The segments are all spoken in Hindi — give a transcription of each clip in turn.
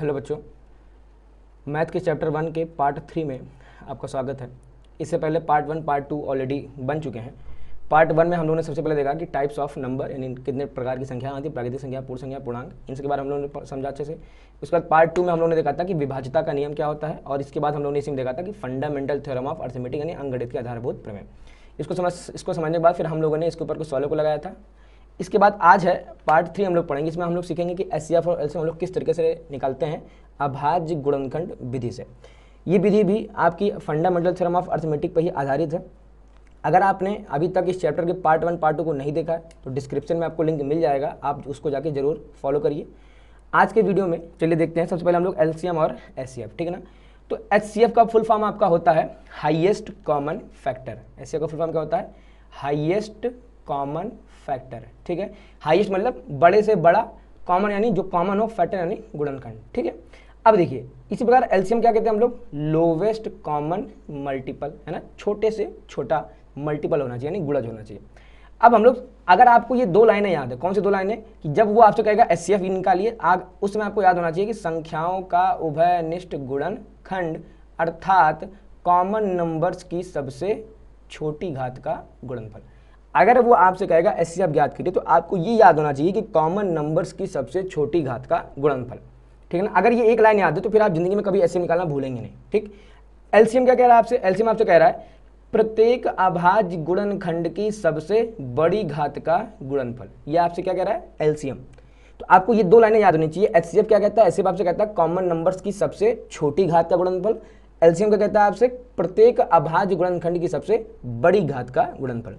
हेलो बच्चों, मैथ के चैप्टर 1 के पार्ट 3 में आपका स्वागत है। इससे पहले पार्ट 1 पार्ट 2 ऑलरेडी बन चुके हैं। पार्ट 1 में हम लोगों ने सबसे पहले देखा कि टाइप्स ऑफ नंबर यानी कितने प्रकार की संख्या आती है, प्राकृतिक संख्या, पूर्ण संख्या, पूर्णांक, इनके बारे में हम लोगों ने समझा अच्छे से। उसके बाद पार्ट 2 में हम लोगों ने देखा था कि विभाज्यता का नियम क्या होता है, और इसके बाद हम लोगों ने इसी में देखा था कि फंडामेंटल थ्योरम ऑफ अर्थमेटिक यानी अंकगणित के आधारभूत प्रमेय। इसको समझने के बाद फिर हम लोगों ने इसके ऊपर कुछ सवालों को लगाया था। इसके बाद आज है पार्ट 3 हम लोग पढ़ेंगे। इसमें हम लोग सीखेंगे कि एचसीएफ और एलसीएम हम लोग किस तरीके से निकालते हैं अभाज्य गुणनखंड विधि से। ये विधि भी आपकी फंडामेंटल थ्योरम ऑफ अर्थमेटिक पर ही आधारित है। अगर आपने अभी तक इस चैप्टर के पार्ट 1 पार्ट 2 को नहीं देखा है तो डिस्क्रिप्शन में आपको लिंक मिल जाएगा, आप उसको जाके जरूर फॉलो करिए। आज के वीडियो में चलिए देखते हैं। सबसे पहले हम लोग एलसीएम और एचसीएफ, ठीक है ना। तो एचसीएफ का फुल फॉर्म आपका होता है हाईएस्ट कॉमन फैक्टर। एचसीएफ का फुल फॉर्म क्या होता है? हाईएस्ट कॉमन फैक्टर, ठीक है। हाईएस्ट मतलब बड़े से बड़ा, कॉमन यानी जो कॉमन हो, फैक्टर यानी गुणनखंड, ठीक है। अब देखिए इसी प्रकार एलसीएम क्या कहते हैं हम लोग? लोवेस्ट कॉमन मल्टीपल, है ना। छोटे से छोटा मल्टीपल होना चाहिए यानी गुणज होना चाहिए। अब हम लोग, अगर आपको ये दो लाइनें याद है, कौन सी दो लाइनें? कि जब वो आपसे कहेगा एचसीएफ निकालिए, उस समय आपको याद होना चाहिए कि संख्याओं का उभयनिष्ठ गुणनखंड अर्थात कॉमन नंबर्स की सबसे छोटी घात का गुणनफल। अगर वो आपसे कहेगा एचसीएफ ज्ञात करिए तो आपको ये याद होना चाहिए कि कॉमन नंबर्स की सबसे छोटी घात का गुणनफल, ठीक है ना। अगर ये एक लाइन याद है तो फिर आप जिंदगी में कभी एचसीएफ निकालना भूलेंगे नहीं, ठीक। एलसीएम क्या कह रहा है आपसे? एलसीएम आपसे कह रहा है प्रत्येक अभाज्य गुणनखंड की सबसे बड़ी घात का गुणनफल। ये आपसे क्या कह रहा है? एलसीएम। तो आपको ये दो लाइनें याद होनी चाहिए। एचसीएफ क्या कहता है? एचसीएफ आपसे कहता है कॉमन नंबर्स की सबसे छोटी घात का गुणनफल। एलसीएम क्या कहता है आपसे? प्रत्येक अभाज्य गुणनखंड की सबसे बड़ी घात का गुणनफल।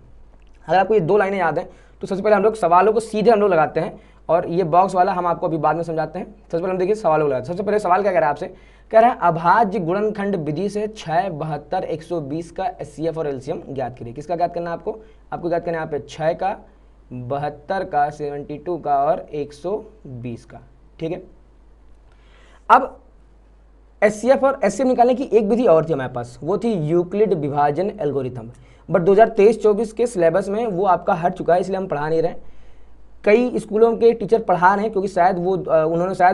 अगर आपको ये दो लाइनें याद हैं तो सबसे पहले हम लोग सवालों को सीधे हम लोग लगाते हैं, और ये बॉक्स वाला हम आपको अभी बाद में समझाते हैं। सबसे पहले हम देखिए सवालों को लगाते हैं। सबसे पहले सवाल क्या कह रहा है आपसे? कह रहा है अभाज्य गुणनखंड विधि से 6, 72, 120 का एचसीएफ और एलसीएम ज्ञात करिए। किसका ज्ञात करना है आपको? आपको ज्ञात करना है यहाँ पे 6 का, 72 का, 72 का और 120 का, ठीक है। अब एचसीएफ और एचसीएफ निकालने की एक विधि और थी हमारे पास, वो थी यूक्लिड विभाजन एल्गोरिथम। बट 2023-24 के सिलेबस में वो आपका हट चुका है, इसलिए हम पढ़ा नहीं रहे। कई स्कूलों के टीचर पढ़ा रहे हैं क्योंकि शायद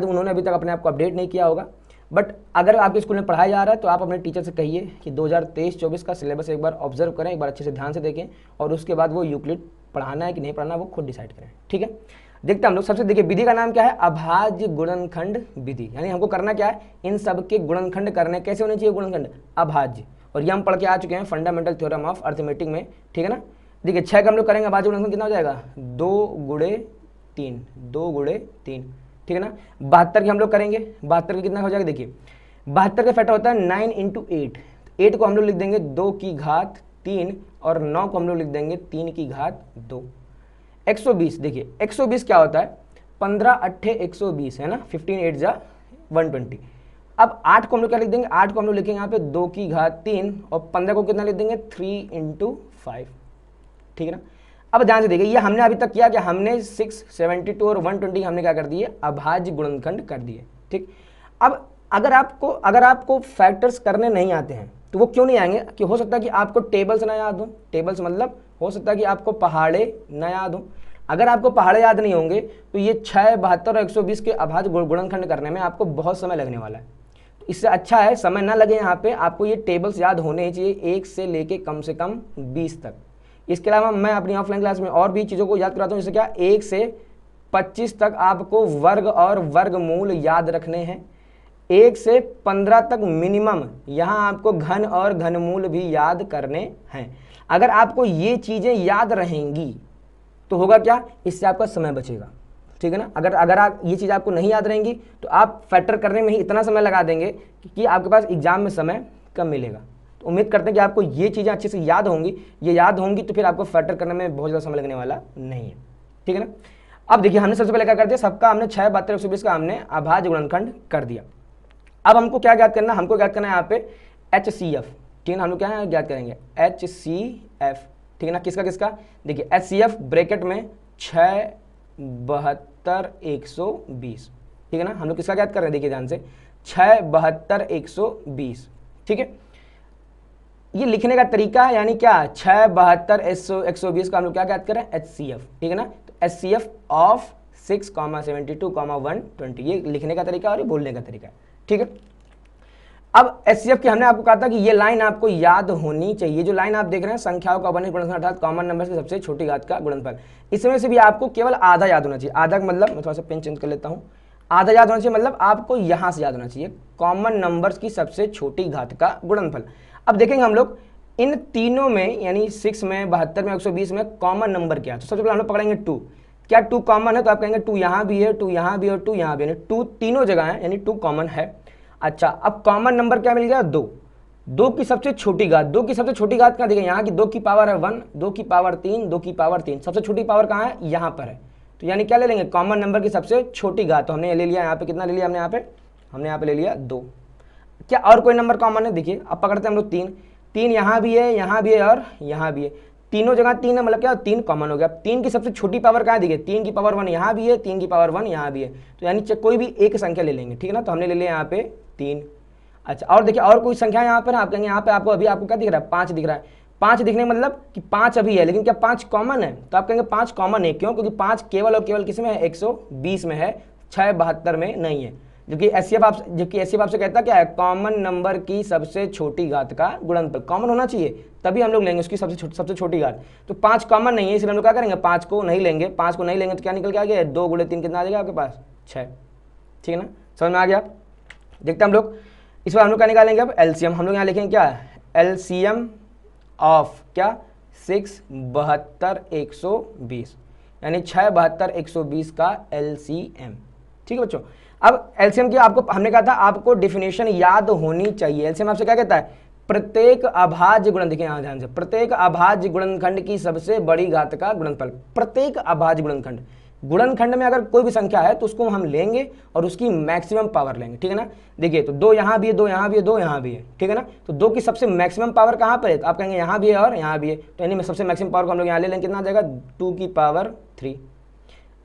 उन्होंने अभी तक अपने आप को अपडेट नहीं किया होगा। बट अगर आपके स्कूल में पढ़ाया जा रहा है तो आप अपने टीचर से कहिए कि 2023-24 का सिलेबस एक बार ऑब्जर्व करें, एक बार अच्छे से ध्यान से देखें, और उसके बाद वो यूक्लिड पढ़ाना है कि नहीं पढ़ाना वो खुद डिसाइड करें, ठीक है। देखते हैं हम लोग। सबसे देखिए विधि का नाम क्या है? अभाज्य गुणनखंड विधि। यानी हमको करना क्या है? इन सब के गुणनखंड करने। कैसे होने चाहिए गुणनखंड? अभाज्य। और ये हम पढ़ के आ चुके हैं फंडामेंटल थ्योरम ऑफ अर्थमेटिक में, ठीक है ना। देखिए 6 का हम लोग करेंगे अभाज्य गुणनखंड कितना हो जाएगा? 2 गुणे 3, 2 गुणे 3, ठीक है ना। 72 के हम लोग करेंगे, 72 के कितना हो जाएगा? देखिए 72 का फैक्टर होता है 9 × 8। 8 को हम लोग लिख देंगे 2 की घात 3, और 9 को हम लोग लिख देंगे 3 की घात 2। 120, देखिए 120 क्या होता है? 15 8 120, है ना। 15 8 जा 120। अब 8 को हम लोग क्या लिख देंगे? 8 को हम लोग लिखेंगे यहाँ पे 2 की घात 3, और 15 को कितना लिख देंगे? 3 × 5, ठीक है ना। अब ध्यान से देखिए, ये हमने अभी तक किया कि हमने 6, 72 और 120 हमने क्या कर दिए? अभाज्य गुणनखंड कर दिए, ठीक। अब अगर आपको फैक्टर्स करने नहीं आते हैं तो वो क्यों नहीं आएंगे? कि हो सकता है कि आपको टेबल्स ना याद हो। टेबल्स मतलब हो सकता है कि आपको पहाड़े ना याद हो। अगर आपको पहाड़े याद नहीं होंगे तो ये 6, 72 और 120 के अभाज्य गुणनखंड करने में आपको बहुत समय लगने वाला है। तो इससे अच्छा है समय ना लगे यहाँ पे, आपको ये टेबल्स याद होने ही चाहिए, 1 से लेके कम से कम 20 तक। इसके अलावा मैं अपनी ऑफलाइन क्लास में और भी चीज़ों को याद कराता हूँ, जैसे क्या 1 से 25 तक आपको वर्ग और वर्गमूल याद रखने हैं। 1 से 15 तक मिनिमम यहाँ आपको घन और घनमूल भी याद करने हैं। अगर आपको ये चीज़ें याद रहेंगी तो होगा क्या? इससे आपका समय बचेगा, ठीक है ना। अगर आप ये चीज़ आपको नहीं याद रहेंगी तो आप फैक्टर करने में ही इतना समय लगा देंगे कि आपके पास एग्जाम में समय कम मिलेगा। तो उम्मीद करते हैं कि आपको ये चीज़ें अच्छे से याद होंगी। ये याद होंगी तो फिर आपको फैक्टर करने में बहुत ज़्यादा समय लगने वाला नहीं है, ठीक है ना। अब देखिए हमने सबसे पहले क्या कर दिया? सबका हमने 6, 72, 120 का हमने अभाज्य गुणनखंड कर दिया। अब हमको क्या ज्ञात करना? हमको ज्ञात करना है यहाँ पे एचसीएफ, ठीक है ना। हम लोग क्या है ज्ञात करेंगे? एचसीएफ, ठीक है ना। किसका? देखिए एचसीएफ ब्रैकेट में 6, 72, 120, ठीक है ना। हम लोग किसका ज्ञात कर रहे हैं? देखिए ध्यान से 6, 72, 120, ठीक है। ये लिखने का तरीका है, यानी क्या? 6, 72, 120 का हम लोग क्या ज्ञात करें? एचसीएफ, ठीक है ना। तो एचसीएफ ऑफ 6,72,120, ये लिखने का तरीका और ये बोलने का तरीका है, ठीक है। अब एचसीएफ की हमने आपको कहा था कि ये लाइन आपको याद होनी चाहिए। जो लाइन आप देख रहे हैं संख्याओं का वर्नित गुणनफल अर्थात कॉमन नंबर की सबसे छोटी घात का गुणनफल, इसमें से भी आपको केवल आधा याद होना चाहिए। आधा का मतलब मैं थोड़ा सा पेन चेंज कर लेता हूँ, आधा याद होना चाहिए मतलब आपको यहाँ से याद होना चाहिए कॉमन नंबर्स की सबसे छोटी घात का गुणनफल। अब देखेंगे हम लोग इन तीनों में यानी 6 में, 72 में, 120 में कॉमन नंबर क्या है। तो सबसे पहले हम लोग पकड़ेंगे 2, क्या 2 कॉमन है? तो आप कहेंगे 2 यहाँ भी है, 2 यहाँ भी है और 2 यहाँ भी है, 2 तीनों जगह है यानी 2 कॉमन है। अच्छा, अब कॉमन नंबर क्या मिल गया? 2, 2 की सबसे छोटी घात, 2 की सबसे छोटी घात कहाँ? देखिए यहाँ की 2 की पावर है 1, 2 की पावर 3, 2 की पावर 3, सबसे छोटी पावर कहाँ है? यहाँ पर है। तो यानी क्या ले लेंगे? कॉमन नंबर की सबसे छोटी घात। तो हमने ले लिया यहाँ पे, कितना ले लिया हमने यहाँ पे ले लिया 2। क्या और कोई नंबर कॉमन है? देखिए अब पकड़ते हैं हम लोग 3, 3 यहाँ भी है, यहाँ भी है और यहाँ भी है, तीनों जगह 3 है, मतलब क्या 3 कॉमन हो गया। 3 की सबसे छोटी पावर कहाँ है? देखिए 3 की पावर 1 यहाँ भी है, 3 की पावर 1 यहाँ भी है, तो यानी कोई भी एक संख्या ले लेंगे, ठीक है ना। तो हमने ले लिया यहाँ पे 3। अच्छा, और देखिए और कोई संख्या यहाँ पर आप कहेंगे यहाँ पे आपको अभी आपको क्या दिख रहा है? 5 दिख रहा है। 5 दिखने का मतलब कि 5 अभी है, लेकिन क्या 5 कॉमन है? तो आप कहेंगे 5 कॉमन है, क्यों? क्योंकि 5 केवल और केवल किस में है? 120 में है, 672 में नहीं है। जबकि एचसीएफ आपसे कहता क्या है? कॉमन नंबर की सबसे छोटी घात का गुणनफल। कॉमन होना चाहिए तभी हम लोग लेंगे उसकी सबसे छोटी घात। तो 5 कॉमन नहीं है, इसलिए हम लोग क्या करेंगे? 5 को नहीं लेंगे। 5 को नहीं लेंगे तो क्या निकल के आ गया? 2 × 3 कितना आ जाएगा आपके पास? 6, ठीक है ना। समझ में आ गया? देखते हैं हम लोग इस बार हम लोग क्या निकालेंगे? अब एलसीएम हम लोग यहाँ लिखेंगे क्या? एलसीएम ऑफ क्या? 6, 72, 120, यानी 6, 72, 120 का एलसीएम, ठीक है बच्चों। अब एलसीएम की आपको हमने कहा था आपको डिफिनेशन याद होनी चाहिए। एलसीएम आपसे क्या कहता है? प्रत्येक अभाज्य गुणन, देखिए यहाँ ध्यान से, प्रत्येक अभाज्य गुणनखंड की सबसे बड़ी घात का गुणनफल। प्रत्येक अभाज्य गुणनखंड, गुणनखंड में अगर कोई भी संख्या है तो उसको हम लेंगे और उसकी मैक्सिमम पावर लेंगे, ठीक है ना। देखिए तो 2 यहाँ भी है, 2 यहाँ भी है, 2 यहाँ भी है, ठीक है ना। तो 2 की सबसे मैक्सिमम पावर कहाँ पर है? तो आप कहेंगे यहाँ भी है और यहाँ भी है, तो यानी सबसे मैक्सिमम पावर को हम लोग यहाँ ले लेंगे, कितना आ जाएगा? 2 की पावर 3।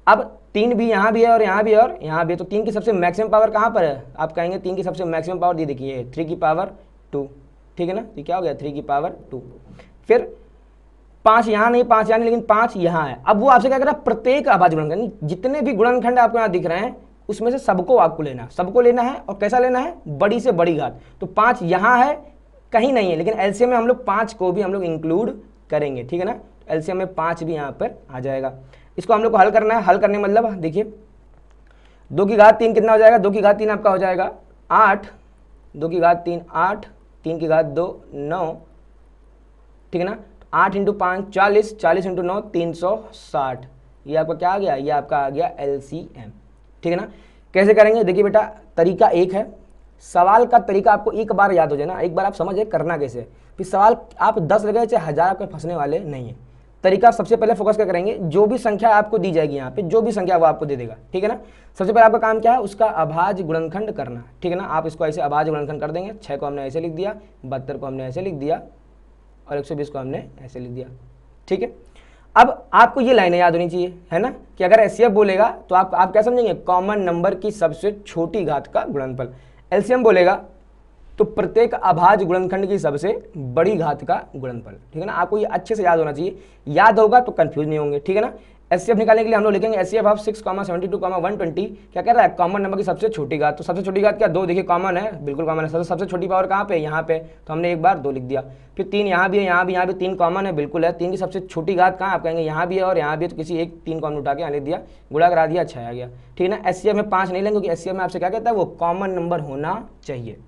अब 3 भी यहाँ भी है और यहाँ भी है और यहाँ भी है, तो 3 की सबसे मैक्सिमम पावर कहाँ पर है? आप कहेंगे 3 की सबसे मैक्सिमम पावर दी, देखिए 3 की पावर 2, ठीक है ना। ये क्या हो गया? 3 की पावर 2। फिर 5 यहाँ नहीं, 5 यहाँ नहीं, लेकिन 5 यहाँ है। अब वो आपसे क्या कर रहा है? प्रत्येक अभाज्य गुणनखंड, जितने भी गुणनखंड आपको यहाँ दिख रहे हैं उसमें से सबको आपको लेना है, सबको लेना है। और कैसा लेना है? बड़ी से बड़ी घात। तो 5 यहाँ है, कहीं नहीं है, लेकिन एलसीएम में हम लोग 5 को भी हम लोग इंक्लूड करेंगे, ठीक है ना। एलसीएम में 5 भी यहाँ पर आ जाएगा। इसको हम लोग को हल करना है। हल करने मतलब देखिए 2 की घात 3 कितना हो जाएगा? 2 की घात 3 आपका हो जाएगा 8, 2 की घात 3 8, 3 की घात 2 9, ठीक है ना। 8 × 5 40, 40 × 9 360, ये आपका क्या आ गया? ये आपका आ गया एलसीएम, ठीक है ना। कैसे करेंगे? देखिए बेटा तरीका एक है, सवाल का तरीका आपको एक बार याद हो जाए ना, एक बार आप समझे करना कैसे, फिर सवाल आप 10 लगे चाहे 1000 आपके फंसने वाले नहीं है। तरीका सबसे पहले फोकस क्या करेंगे? जो भी संख्या आपको दी जाएगी यहाँ पे, जो भी संख्या वो आपको दे देगा, ठीक है ना। सबसे पहले आपका काम क्या है? उसका अभाज्य गुणनखंड करना, ठीक है ना। आप इसको ऐसे अभाज्य गुणनखंड कर देंगे। 6 को हमने ऐसे लिख दिया, 72 को हमने ऐसे लिख दिया और 120 को हमने ऐसे लिख दिया, ठीक है। अब आपको ये लाइनें याद होनी चाहिए, है ना, कि अगर एचसीएफ बोलेगा तो आप क्या समझेंगे? कॉमन नंबर की सबसे छोटी घात का गुणनफल। एलसीएम बोलेगा तो प्रत्येक अभाज्य गुणनखंड की सबसे बड़ी घात का गुणनफल, ठीक है ना। आपको ये अच्छे से याद होना चाहिए, याद होगा तो कंफ्यूज नहीं होंगे, ठीक है ना। एचसीएफ निकालने के लिए हम लोग लिखेंगे एचसीएफ ऑफ 6, 72, 120, क्या कह रहा है? कॉमन नंबर की सबसे छोटी घात। तो सबसे छोटी घात क्या? 2, देखिए कॉमन है, बिल्कुल कॉमन है। सबसे छोटी पावर कहाँ पे? यहाँ पे, तो हमने एक बार 2 लिख दिया। फिर 3 यहाँ भी है, यहाँ भी 3 कॉमन है, बिल्कुल है। 3 की सबसे छोटी घात कहाँ? आप कहेंगे यहाँ भी है और यहाँ भी है, तो किसी एक 3 कॉमन उठा के यहाँ लिख दिया, गुणा करा दिया, 6 आ गया, ठीक है ना। एचसीएफ में 5 नहीं लेंगे क्योंकि एचसीएफ में आपसे क्या कहता है? वो कॉमन नंबर होना चाहिए,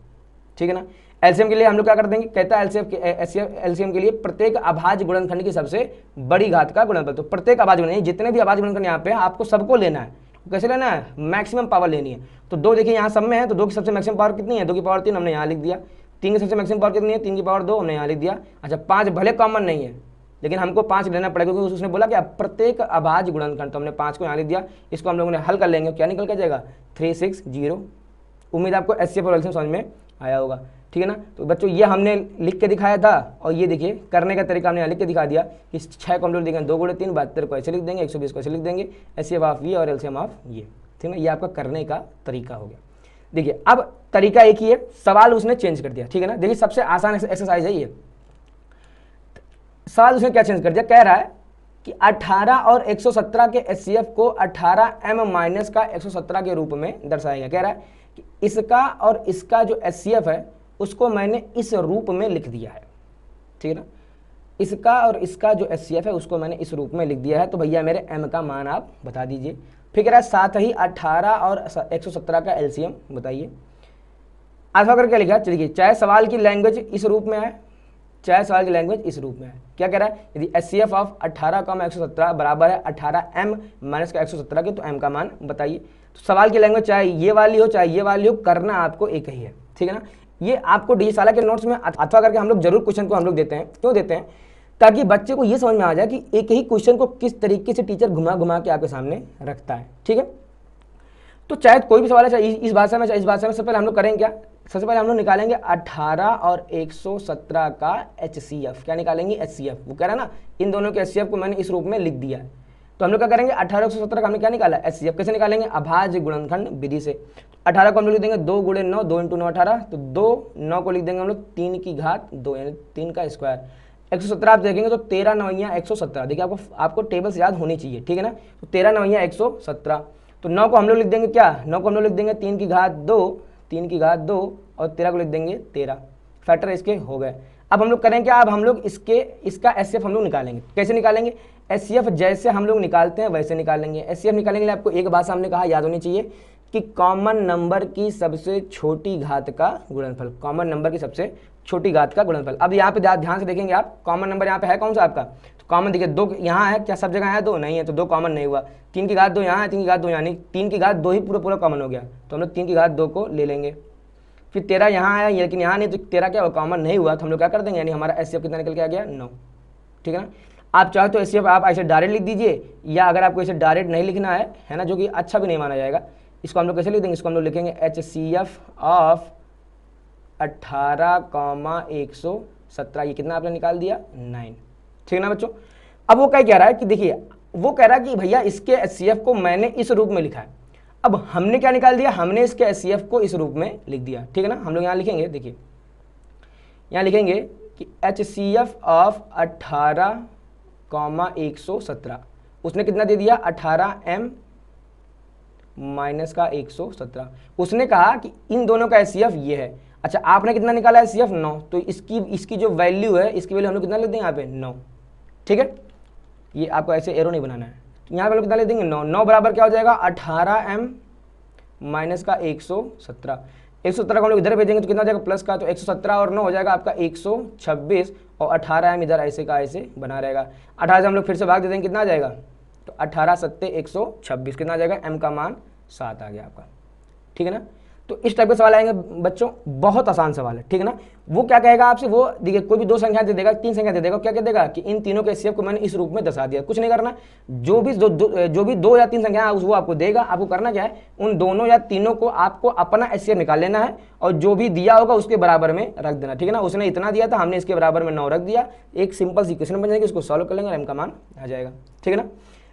ठीक है ना। एलसीएम के लिए हम लोग क्या कर देंगे? कहता है एलसीएम के लिए प्रत्येक अभाज्य गुणनखंड की सबसे बड़ी घात का गुणनफल। तो प्रत्येक अभाज्य गुणनखंड, जितने भी अभाज्य गुणनखंड यहाँ पे आपको सबको लेना है। कैसे लेना है? मैक्सिमम पावर लेनी है। तो 2 देखिए यहाँ सब में है, तो 2 की सबसे मैक्सिमम पावर कितनी है? 2 की पावर 3 हमने यहाँ लिख दिया। 3 की सबसे मैक्सिमम पावर कितनी है? 3 की पावर 2 हमने यहाँ लिख दिया। अच्छा 5 भले कॉमन नहीं है, लेकिन हमको 5 लेना पड़ेगा क्योंकि उसने बोला कि प्रत्येक अभाज्य गुणनखंड, तो हमने 5 को यहाँ लिख दिया। इसको हम लोगों ने हल कर लेंगे, क्या निकल के जाएगा? 360। उम्मीद आपको एचसीएफ और एलसीएम समझ में आया होगा, ठीक है ना। तो बच्चों ये हमने लिख के दिखाया था और ये देखिए करने का तरीका हमने लिख के दिखा दिया कि 6 को हम लोग लिखेंगे 2 × 3, 72 को ऐसे लिख देंगे, 120 को ऐसे लिख देंगे, एचसीएफ ऑफ ये और एलसीएम ऑफ ये, ठीक है ना। ये आपका करने का तरीका हो गया। देखिए अब तरीका एक ही है, सवाल उसने चेंज कर दिया, ठीक है ना। देखिए सबसे आसान एक्सरसाइज है ये। सवाल उसने क्या चेंज कर दिया? कह रहा है कि 18 और 117 के HCF को 18m माइनस का 117 के रूप में दर्शाएगा। कह रहा है कि इसका और इसका जो HCF है उसको मैंने इस रूप में लिख दिया है, ठीक है ना। इसका और इसका जो HCF है उसको मैंने इस रूप में लिख दिया है। तो भैया मेरे m का मान आप बता दीजिए। फिर कह रहा है साथ ही 18 और 117 का LCM बताइए। अल्फा करके लिखा, चलिए चाहे सवाल की लैंग्वेज इस रूप में है, चाहे सवाल की लैंग्वेज इस रूप में है। क्या कह रहा है, यदि HCF ऑफ 18 का 117 बराबर है 18m माइनस का 117 के, तो m का मान बताइए। तो सवाल की लैंग्वेज चाहे ये वाली हो चाहे ये वाली हो, करना आपको एक ही है, ठीक है ना। ये आपको डीजीशाला के नोट्स में अथवा करके हम लोग जरूर क्वेश्चन को हम लोग देते हैं। क्यों देते हैं, ताकि बच्चे को ये समझ में आ जाए कि एक ही क्वेश्चन को किस तरीके से टीचर घुमा घुमा के आपके सामने रखता है, ठीक है। तो चाहे कोई भी सवाल है, चाहे इस भाषा में चाहे इस भाषा में, सबसे पहले हम लोग करेंगे क्या, सबसे पहले हम लोग निकालेंगे 18 और 117 का HCF। क्या निकालेंगे, HCF। वो कह रहा है ना इन दोनों के HCF को मैंने इस रूप में लिख दिया है। तो हम लोग क्या करेंगे, 18 117 का हमने क्या निकाला, HCF। कैसे निकालेंगे, अभाज्य गुणनखंड विधि से। 18 को हम लोग लिख देंगे 2 गुणे 9, 2 इंटू 9 18, तो 2 9 को लिख देंगे हम लोग 3 की घात 2 यानी 3 का स्क्वायर। 117 आप देखेंगे तो 13 9 117, देखिए आपको टेबल से याद होनी चाहिए, ठीक है ना। तो 13 9 117, तो 9 को हम लोग लिख देंगे क्या, 9 को हम लोग लिख देंगे 3 की घात 2, 3 की घात 2, और 13 को लिख देंगे 13। फैक्टर इसके हो गए। अब हम लोग करेंगे क्या, अब हम लोग इसका HCF हम लोग निकालेंगे। कैसे निकालेंगे, HCF जैसे हम लोग निकालते हैं वैसे निकालेंगे। HCF निकालने के लिए आपको एक बात हमने कहा याद होनी चाहिए कि कॉमन नंबर की सबसे छोटी घात का गुणनफल, कॉमन नंबर की सबसे छोटी घात का गुणनफल। अब यहाँ पे ध्यान से देखेंगे आप, कॉमन नंबर यहाँ पे है कौन सा आपका, तो कॉमन देखिए 2 यहाँ है, क्या सब जगह है 2 नहीं है, तो 2 कॉमन नहीं हुआ। 3 की घात 2 यहाँ है, 3 की घात 2 यहाँ नहीं, 3 की घात 2 ही पूरा कॉमन हो गया, तो हम लोग 3 की घात 2 को ले लेंगे। फिर 13 यहाँ है लेकिन यहाँ नहीं, तो 13 क्या कॉमन नहीं हुआ, तो हम लोग क्या कर देंगे, यानी हमारा HCF कितना निकल के आ गया 9, ठीक है ना। आप चाहे तो HCF आप ऐसे डायरेक्ट लिख दीजिए, या अगर आपको ऐसे डायरेक्ट नहीं लिखना है ना, जो कि अच्छा भी नहीं माना जाएगा, इसको हम लोग कैसे लिख देंगे, इसको हम लोग लिखेंगे HCF ऑफ 18, 117। ये कितना आपने निकाल दिया 9, ठीक है ना बच्चों। अब वो क्या कह रहा है कि देखिए, वो कह रहा है कि भैया इसके HCF को मैंने इस रूप में लिखा है। अब हमने क्या निकाल दिया, हमने इसके HCF को इस रूप में लिख दिया, ठीक है ना। हम लोग यहाँ लिखेंगे, देखिए यहाँ लिखेंगे कि HCF ऑफ 18, 117, उसने कितना दे दिया 18m माइनस का 117। उसने कहा कि इन दोनों का HCF ये है। अच्छा आपने कितना निकाला HCF 9, तो इसकी जो वैल्यू है, इसकी वैल्यू हम लोग कितना लिख देंगे यहाँ पे 9, ठीक है। ये आपको ऐसे एरो नहीं बनाना है, तो यहाँ पे लोग कितना लिख देंगे 9, 9 बराबर क्या हो जाएगा 18m माइनस का 117। 117 को हम लोग इधर भेजेंगे तो कितना हो जाएगा प्लस का, तो 117 और 9 हो जाएगा आपका 126, और 18m इधर ऐसे का ऐसे बना रहेगा। 18 से हम लोग फिर से भाग दे देंगे, कितना आ जाएगा, तो 18 7 126, कितना आ जाएगा, m का मान 7 आ गया आपका, ठीक है ना। तो इस टाइप के सवाल आएंगे बच्चों, बहुत आसान सवाल है, ठीक है ना। वो क्या कहेगा आपसे, वो देखिए कोई भी 2 संख्या दे देगा, 3 संख्या दे देगा, क्या कह देगा कि इन तीनों के HCF को मैंने इस रूप में दर्शा दिया। कुछ नहीं करना, जो भी 2 या 3 संख्या वो आपको देगा, आपको करना क्या है, उन दोनों या तीनों को आपको अपना HCF निकाल लेना है, और जो भी दिया होगा उसके बराबर में रख देना, ठीक है ना। उसने इतना दिया था, हमने इसके बराबर में 9 रख दिया, एक सिंपल सी इक्वेशन बन जाएगी, उसको सॉल्व कर लेंगे और m का मान आ जाएगा, ठीक है ना।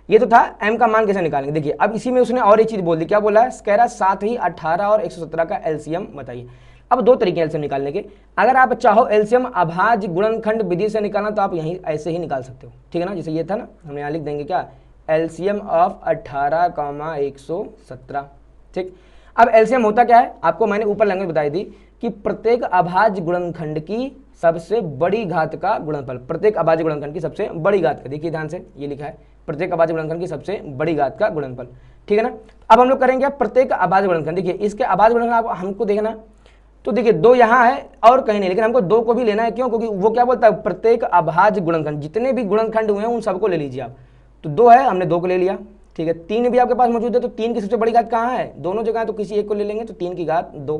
ये तो था m का मान कैसे निकालेंगे। देखिए अब इसी में उसने और एक चीज बोल दी, क्या बोला है, कह रहा है साथ ही 18 और 117 का LCM बताइए। अब 2 तरीके LCM निकालने के, अगर आप चाहो LCM अभाज्य गुणनखंड विधि से निकालना तो आप यहीं ऐसे ही निकाल सकते हो, ठीक है ना। जैसे ये था ना, हम यहाँ लिख देंगे क्या, LCM ऑफ 18, 117, ठीक। अब LCM होता क्या है, आपको मैंने ऊपर लैंग्वेज बताई थी कि प्रत्येक अभाज्य गुणनखंड की सबसे बड़ी घात का गुणनफल, प्रत्येक अभाज्य गुणनखंड की सबसे बड़ी घात का, देखिए ध्यान से ये लिखा है, प्रत्येक अभाज्य गुणनखंड की सबसे बड़ी घात का गुणनफल, ठीक है ना। अब हम लोग करेंगे प्रत्येक अभाज्य गुणनखंड, देखिए इसके अभाज्य गुणनखंड हमको देखना, तो देखिए 2 यहाँ है और कहीं नहीं, लेकिन हमको 2 को भी लेना है, क्यों, क्योंकि वो क्या बोलता है, प्रत्येक अभाज्य गुणनखंड, जितने भी गुणनखंड हुए हैं उन सबको ले लीजिए आप। तो 2 है, हमने 2 को ले लिया, ठीक है। 3 भी आपके पास मौजूद है, तो 3 की सबसे बड़ी घात कहाँ है, दोनों जगह, तो किसी एक को ले लेंगे, तो 3 की घात 2।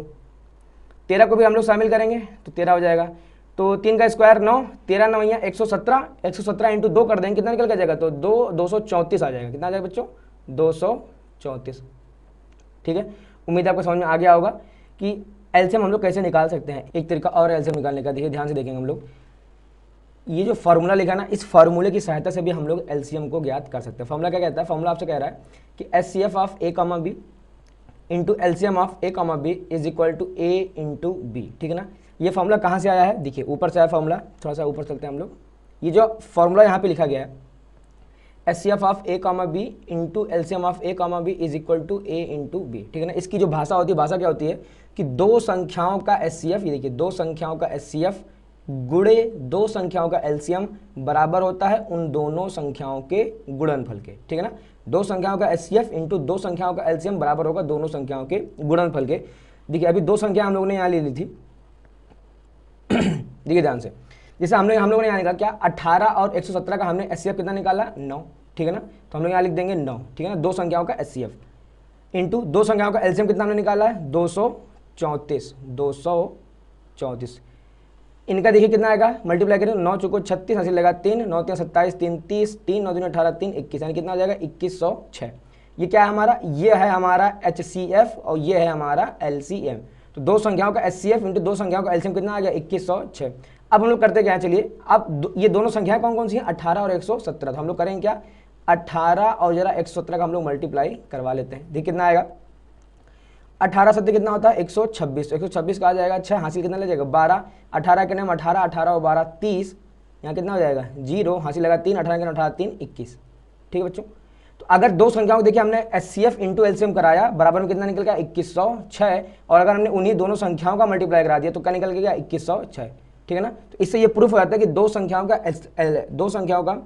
13 को भी हम लोग शामिल करेंगे, तो 13 हो जाएगा, तो 3 का स्क्वायर 9, 13 9 117, 117 इंटू 2 कर देंगे, कितना निकल के जाएगा, तो 234 आ जाएगा, कितना आ जाएगा बच्चों 234, ठीक है। उम्मीद आपको समझ में आ गया होगा कि LCM हम लोग कैसे निकाल सकते हैं। एक तरीका और LCM निकालने का, देखिए ध्यान से देखेंगे हम लोग, ये जो फार्मूला लिखा ना, इस फार्मूले की सहायता से भी हम लोग LCM को ज्ञात कर सकते हैं। फार्मूला क्या कहता है, फार्मूला आपसे कह रहा है कि HCF of A, B into LCM ऑफ A, B is equal to A into B, ठीक है ना। ये फार्मूला कहाँ से आया है, देखिए ऊपर से आया फार्मूला, थोड़ा सा ऊपर चलते हैं हम लोग। ये जो फार्मूला यहाँ पे लिखा गया है, HCF of A comma B into LCM of A comma B is equal to A into B, ठीक है ना। इसकी जो भाषा होती है, भाषा क्या होती है कि दो संख्याओं का एचसीएफ, ये देखिए दो संख्याओं का एचसीएफ गुणे दो संख्याओं का एलसीएम बराबर होता है उन दोनों संख्याओं के गुणनफल के, ठीक है ना। दो संख्याओं का एचसीएफ इंटू दो संख्याओं का एलसीएम बराबर होगा दोनों संख्याओं के गुणनफल के। देखिए अभी दो संख्या हम लोगों ने यहाँ ले ली थी, देखिए ध्यान से, जैसे हम लोगों ने यहाँ निकाला क्या 18 और 117 का हमने एचसीएफ कितना निकाला 9, ठीक है ना। तो हम लोग यहाँ लिख देंगे 9, ठीक है ना, दो संख्याओं का एचसीएफ इंटू दो संख्याओं का एलसीएम कितना हमने निकाला है 234। इनका देखिए कितना आएगा, मल्टीप्लाई करें 9 चौको 36, हासिल लगा 3, 9 3 27, 3 30, 3 9 3 18, 3 21, यानी कितना हो जाएगा 2106। ये क्या है हमारा, ये है हमारा एचसीएफ और ये है हमारा एलसीएम। तो दो संख्याओं का एचसीएफ इंटू दो संख्याओं का एलसीएम कितना आ गया 2106। अब हम लोग करते क्या है, चलिए अब ये दोनों संख्याएं कौन कौन सी हैं 18 और 117। तो हम लोग करेंगे क्या 18 और जरा 117 का हम लोग मल्टीप्लाई करवा लेते हैं। देखिए कितना आएगा 18 सत्य कितना होता है 126, 126 का आ जाएगा 6, हासिल कितना ले जाएगा 12, 18 के नाम 18, 18 और 12 30, यहाँ कितना हो जाएगा 0, हासिल लगा 3, 18 के नाम 18 3 21, ठीक है बच्चों। तो अगर दो संख्याओं को देखिए हमने एचसीएफ इंटू एलसीएम कराया, बराबर में कितना निकल गया 2106, और अगर हमने उन्हीं दोनों संख्याओं का मल्टीप्लाई करा दिया तो क्या निकल गया 2106, ठीक है ना। तो इससे ये प्रूफ हो जाता है कि दो संख्याओं का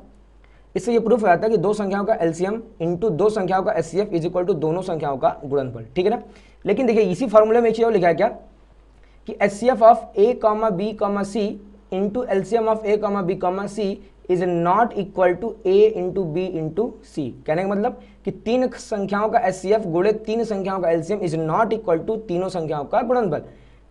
इससे ये प्रूफ हो जाता है कि दो संख्याओं का एलसीएम इंटू दो संख्याओं का एचसीएफ इज इक्वल टू दोनों संख्याओं का गुणनफल, ठीक है ना। लेकिन देखिए इसी फॉर्मूले में एक चीज और लिखा है क्या कि HCF of A comma b comma c into LCM of A comma b comma c is not equal to A into b into c. कहने का मतलब कि तीन संख्याओं का एचसीएफ गुणे तीन संख्याओं का LCM is not equal to तीनों संख्याओं का गुणनफल।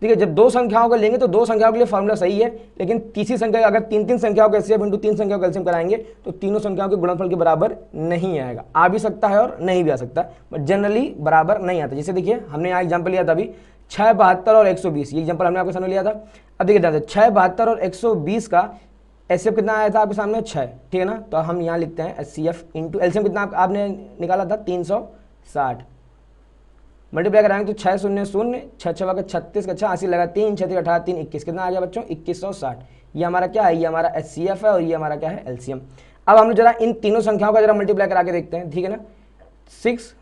देखिए जब दो संख्याओं को लेंगे तो दो संख्याओं के लिए फॉर्मूला सही है, लेकिन तीसरी संख्या अगर तीन संख्याओं का एचसीएफ इंटू तीन संख्याओं का एलसीएम कराएंगे तो तीनों संख्याओं के गुणनफल के बराबर नहीं आएगा। आ भी सकता है और नहीं भी आ सकता, बट जनरली बराबर नहीं आता। जैसे देखिए हमने यहाँ एग्जाम्पल लिया था अभी 6, 72 और 120, ये एग्जाम्पल हमने आपके सामने लिया था। अब देखिए ध्यान से 6, 72 और 120 का एचसीएफ कितना आया था आपके सामने 6, ठीक है ना। तो हम यहाँ लिखते हैं एचसीएफ इंटू एलसीएम कितना आपने निकाला था 360, मल्टीप्लाई कराएंगे तो 6 0 0, 6 6 का 36 का 6, हासिल लगा 3 6 18 3 21, कितना आ गया बच्चों 2160। ये हमारा क्या है, ये हमारा एचसीएफ है और ये हमारा क्या है एलसीएम। अब हम लोग जरा इन तीनों संख्याओं का जरा मल्टीप्लाई करा के देखते हैं, ठीक है ना। 6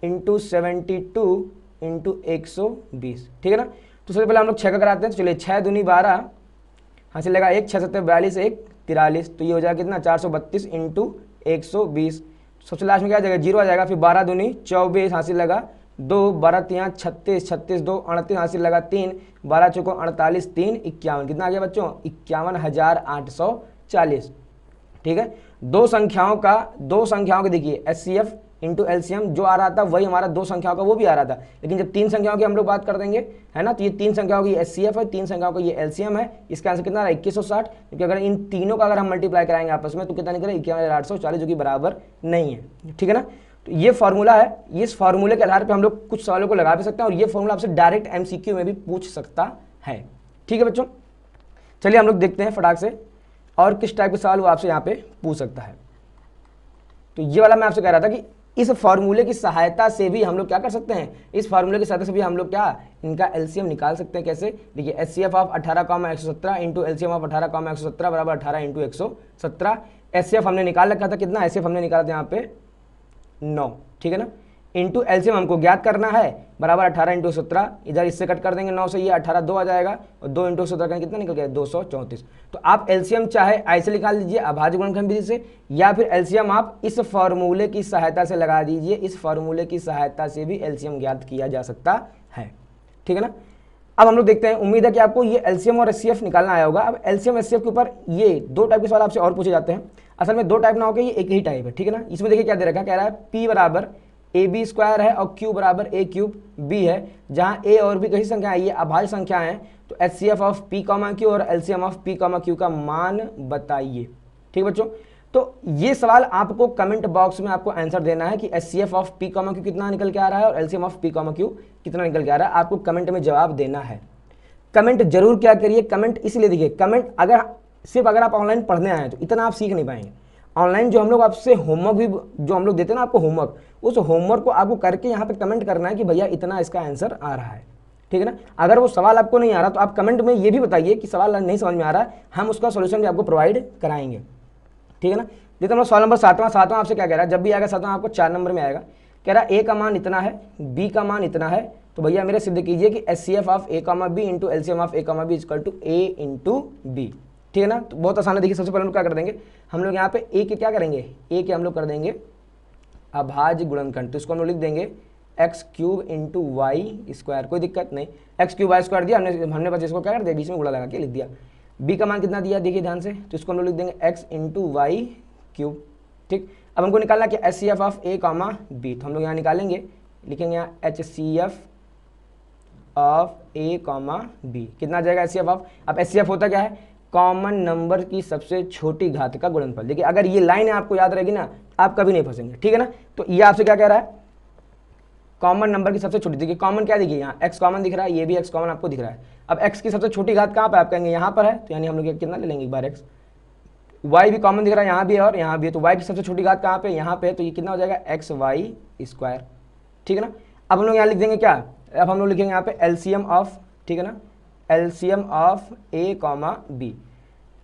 इंटू 72 इंटू 120, ठीक है ना। तो सबसे पहले हम लोग 6 का कराते हैं, तो चलिए 6 दूनी 12, हासिल लगा 1 6 7 42 1 43, तो ये हो जाएगा कितना 432 इंटू 120। सबसे लास्ट में क्या आ जाएगा 0 आ जाएगा, फिर 12 दूनी 24, हासिल लगा 2, 12 3 36, 36 2 38, हासिल लगा 3, 12 चौको 48 3 51, कितना आ गया बच्चों 51,840, ठीक है। दो संख्याओं के देखिए एचसीएफ इंटू एलसीएम जो आ रहा था वही हमारा दो संख्याओं का वो भी आ रहा था, लेकिन जब तीन संख्याओं की हम लोग बात कर देंगे है ना, तो ये तीन संख्याओं की एचसीएफ है, तीन संख्याओं का ये एलसीएम है। इसका आंसर कितना रहा 2160, क्योंकि अगर इन तीनों का अगर हम मल्टीप्लाई कराएंगे आपस में तो कितना निकलेगा 51,840, जो कि बराबर नहीं है, ठीक है ना। तो ये फॉर्मूला है, इस फॉर्मूले के आधार पर हम लोग कुछ सवालों को लगा भी सकते हैं, और ये फॉर्मूला आपसे डायरेक्ट एमसीक्यू में भी पूछ सकता है, ठीक है बच्चों। चलिए हम लोग देखते हैं फटाक से और किस टाइप के सवाल वो आपसे यहाँ पे पूछ सकता है। तो ये वाला मैं आपसे कह रहा था कि इस फार्मूले की सहायता से भी हम लोग क्या कर सकते हैं, इस फार्मूले की सहायता से भी हम लोग क्या इनका एलसीएम निकाल सकते हैं। कैसे, देखिए HCF of 18,117 into LCM of 18,117 बराबर 18 इंटू 117। एचसीएफ हमने निकाल रखा था कितना, एचसीएफ हमने निकाला था यहाँ पे 9, ठीक है ना, इंटू एलसीएम हमको ज्ञात करना है बराबर 18 इंटू 17, इधर इससे कट कर देंगे 9 से, ये 18 2 आ जाएगा और 2 इंटू 17 का कितना निकल गया 234। तो आप एलसीएम चाहे ऐसे निकाल लीजिए अभाज्य गुणनखंड विधि से, या फिर एलसीएम आप इस फार्मूले की सहायता से लगा दीजिए, इस फार्मूले की सहायता से भी एलसीएम ज्ञात किया जा सकता है, ठीक है ना। अब हम लोग देखते हैं, उम्मीद है कि आपको ये एलसीएम और एचसीएफ निकालना आया होगा। अब एलसीएम एचसीएफ के ऊपर ये दो टाइप के सवाल आपसे और पूछे जाते हैं। असल में दो टाइप ना होकर ये एक ही टाइप है, ठीक है ना। इसमें देखिए क्या दे रखा है, कह रहा है पी बराबर ए बी स्क्वायर है और क्यू बराबर ए क्यूब बी है, जहां ए और बी कई संख्या है, ये अभाज्य संख्या है। तो HCF of p comma q और LCM of p comma q का मान बताइए, ठीक बच्चों। तो ये सवाल आपको कमेंट बॉक्स में आपको आंसर देना है कि HCF of p comma Q कितना निकल के आ रहा है और LCM of p comma Q कितना निकल के आ रहा है, आपको कमेंट में जवाब देना है। कमेंट जरूर क्या करिए, कमेंट इसलिए देखिए, कमेंट अगर आप ऑनलाइन पढ़ने आए तो इतना आप सीख नहीं पाएंगे। ऑनलाइन जो हम लोग आपसे होमवर्क भी जो हम लोग देते हैं ना आपको होमवर्क, उस होमवर्क को आपको करके यहाँ पे कमेंट करना है कि भैया इतना इसका आंसर आ रहा है, ठीक है ना। अगर वो सवाल आपको नहीं आ रहा तो आप कमेंट में ये भी बताइए कि सवाल नहीं समझ में आ रहा है, हम उसका सॉल्यूशन भी आपको प्रोवाइड कराएंगे, ठीक है ना। देखिए हम लोग सवाल नंबर 7वां आपसे क्या कह रहा है, जब भी आएगा 7वां आपको 4 नंबर में आएगा, कह रहा है ए का मान इतना है, बी का मान इतना है, तो भैया मेरे सिद्ध कीजिए कि HCF of A comma B into LCM of A comma B equal to A into B. ठीक है ना, तो बहुत आसान है। देखिए सबसे पहले हम लोग क्या कर देंगे, हम लोग यहाँ पे ए के क्या करेंगे, ए के हम लोग कर देंगे अभाज्य गुणनखंड, तो इसको हम लोग लिख देंगे x cube into y square, कोई दिक्कत नहीं, एक्स क्यूब वाई स्क्वायर दिया हमने बस इसको क्या कर दिया, बीच में गुणा लगा के लिख दिया। बी का मान कितना दिया देखिए ध्यान से, तो इसको हम लोग लिख देंगे एक्स इंटू वाई क्यूब। ठीक, अब हमको निकालना कि HCF of A comma B, तो हम लोग यहाँ निकालेंगे, लिखेंगे यहाँ HCF of A comma B, कितना आ जाएगा HCF ऑफ, अब HCF होता क्या है, कॉमन नंबर की सबसे छोटी घात का गुणनफल। देखिए अगर ये लाइन आपको याद रहेगी ना, आप कभी नहीं फंसेंगे। ठीक है ना, तो ये आपसे क्या कह रहा है, कॉमन नंबर की सबसे छोटी, देखिए कॉमन क्या देखिए यहाँ x कॉमन दिख रहा है, ये भी x कॉमन आपको दिख रहा है। अब x की सबसे छोटी घात कहाँ पे, आप कहेंगे यहाँ पर है, तो यानी हम लोग कितना ले लेंगे एक बार x, y भी कॉमन दिख रहा है यहाँ भी है और यहाँ भी है, तो y की सबसे छोटी घात कहाँ पे, यहाँ पे है, तो ये कितना हो जाएगा एक्स वाई स्क्वायर। ठीक है ना, अब हम लोग यहाँ लिख देंगे क्या, अब हम लोग लिखेंगे यहाँ पे एलसीएम ऑफ, ठीक है ना, LCM of A comma B.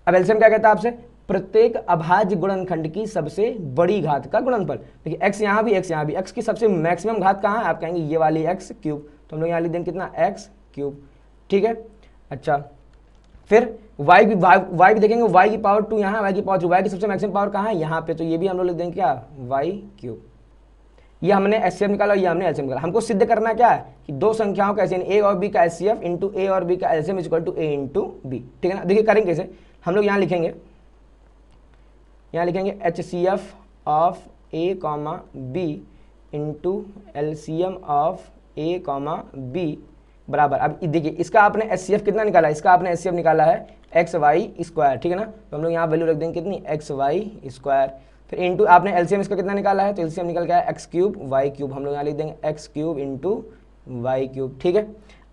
अब एलसीएम क्या कहता है आपसे, प्रत्येक अभाज्य गुणनखंड की सबसे बड़ी घात का गुणनफल। देखिए x यहाँ भी x यहाँ भी, x की सबसे मैक्सिमम घात कहाँ है, आप कहेंगे ये वाली x क्यूब, तो हम लोग यहाँ लिख देंगे कितना x क्यूब। ठीक है, अच्छा फिर y भी देखेंगे, y की पावर 2 यहाँ, y की पावर 2, y की सबसे मैक्सिमम पावर कहाँ है यहाँ पे, तो ये भी हम लोग लिख देंगे क्या y क्यूब। ये हमने HCF निकाला, ये हमने LCM निकाला। हमको सिद्ध करना क्या है कि दो संख्याओं का ए और बी का HCF इंटू ए और बी का LCM equal to A into B. ठीक है ना, देखिए करेंगे कैसे, हम लोग यहाँ लिखेंगे HCF of A comma B into LCM of A comma B बराबर, अब देखिए इसका आपने HCF कितना निकाला है, इसका आपने HCF निकाला है एक्स वाई स्क्वायर। ठीक है ना, तो हम लोग यहाँ वैल्यू रख देंगे कितनी, एक्स वाई स्क्वायर, फिर इंटू आपने LCM इसका कितना निकाला है, तो LCM निकल गया है एक्स क्यूब वाई क्यूब, हम लोग यहाँ लिख देंगे x cube into y cube. ठीक है,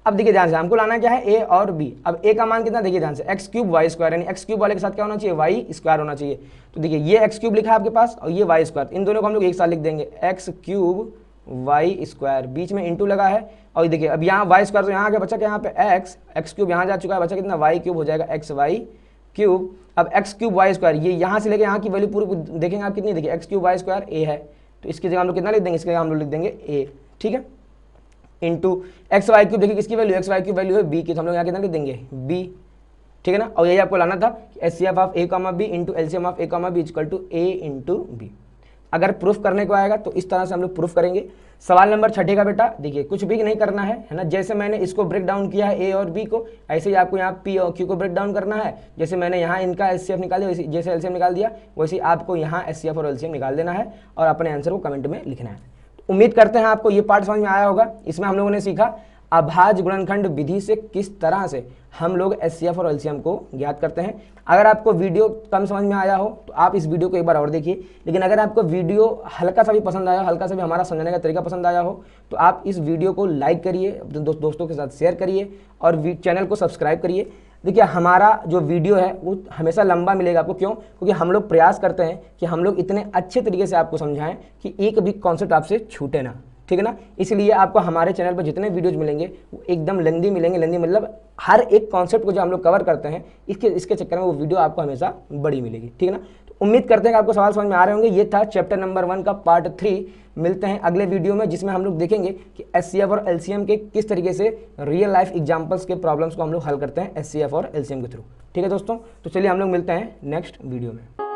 अब देखिए ध्यान से हमको लाना क्या है ए और बी। अब ए का मान कितना देखिए ध्यान से, एक्स क्यूब वाई स्क्वायर, यानी एक्स क्यूब वाले के साथ क्या होना चाहिए, वाई स्क्वायर होना चाहिए। तो देखिए ये एक्स क्यूब लिखा है आपके पास और ये वाई स्क्वायर, इन दोनों को हम लोग एक साथ लिख देंगे एक्स क्यूब वाई स्क्वायर, बीच में इंटू लगा है, और देखिए अब यहाँ वाई स्क्वायर, तो यहाँ आगे बचा क्या, यहाँ पे एक्स क्यूब यहाँ जा चुका है, बचा कितना वाई क्यूब हो जाएगा एक्स वाई क्यूब। अब एक्स क्यूब वाई स्क्वायर, ये यहाँ से लेके यहाँ की वैल्यू पूरी देखेंगे आप कितनी, देखिए एक्स क्यूब वाई स्क्वायर ए है, तो इसकी जगह हम लोग कितना लिख देंगे, इसकी जगह हम लोग लिख देंगे ए। ठीक है, इंटू एक्स वाई क्यूब, देखिए किसकी value, x y cube value है बी की, तो हम लोग यहाँ कितना लिख देंगे बी। ठीक है ना, और यही आपको लाना था HCF of A comma B into LCM of A comma B equal to A into B. अगर प्रूफ करने को आएगा तो इस तरह से हम लोग प्रूफ करेंगे। सवाल नंबर 6 का बेटा देखिए कुछ भी नहीं करना है ना, जैसे मैंने इसको ब्रेक डाउन किया है ए और बी को, ऐसे ही आपको यहाँ पी और क्यू को ब्रेक डाउन करना है। जैसे मैंने यहाँ इनका HCF निकाल दिया, जैसे LCM निकाल दिया, वैसे ही आपको यहाँ HCF और LCM निकाल देना है और अपने आंसर को कमेंट में लिखना है। उम्मीद करते हैं आपको ये पार्ट समझ में आया होगा। इसमें हम लोगों ने सीखा अभाज्य गुणनखंड विधि से किस तरह से हम लोग HCF और LCM को ज्ञात करते हैं। अगर आपको वीडियो कम समझ में आया हो तो आप इस वीडियो को एक बार और देखिए, लेकिन अगर आपको वीडियो हल्का सा भी पसंद आया हो, हल्का सा भी हमारा समझाने का तरीका पसंद आया हो, तो आप इस वीडियो को लाइक करिए, दोस्तों के साथ शेयर करिए और चैनल को सब्सक्राइब करिए। देखिए हमारा जो वीडियो है वो हमेशा लंबा मिलेगा आपको, क्यों, क्योंकि हम लोग प्रयास करते हैं कि हम लोग इतने अच्छे तरीके से आपको समझाएं कि एक भी कॉन्सेप्ट आपसे छूटे ना। ठीक है ना, इसलिए आपको हमारे चैनल पर जितने वीडियोज मिलेंगे वो एकदम लेंदी मिलेंगे। लेंदी मतलब हर एक कॉन्सेप्ट को जो हम लोग कवर करते हैं इसके चक्कर में वो वीडियो आपको हमेशा बड़ी मिलेगी। ठीक है ना, तो उम्मीद करते हैं कि आपको सवाल समझ में आ रहे होंगे। ये था चैप्टर नंबर 1 का पार्ट 3। मिलते हैं अगले वीडियो में, जिसमें हम लोग देखेंगे कि HCF और LCM के किस तरीके से रियल लाइफ एग्जाम्पल्स के प्रॉब्लम्स को हम लोग हल करते हैं HCF और LCM के थ्रू। ठीक है दोस्तों, तो चलिए हम लोग मिलते हैं नेक्स्ट वीडियो में।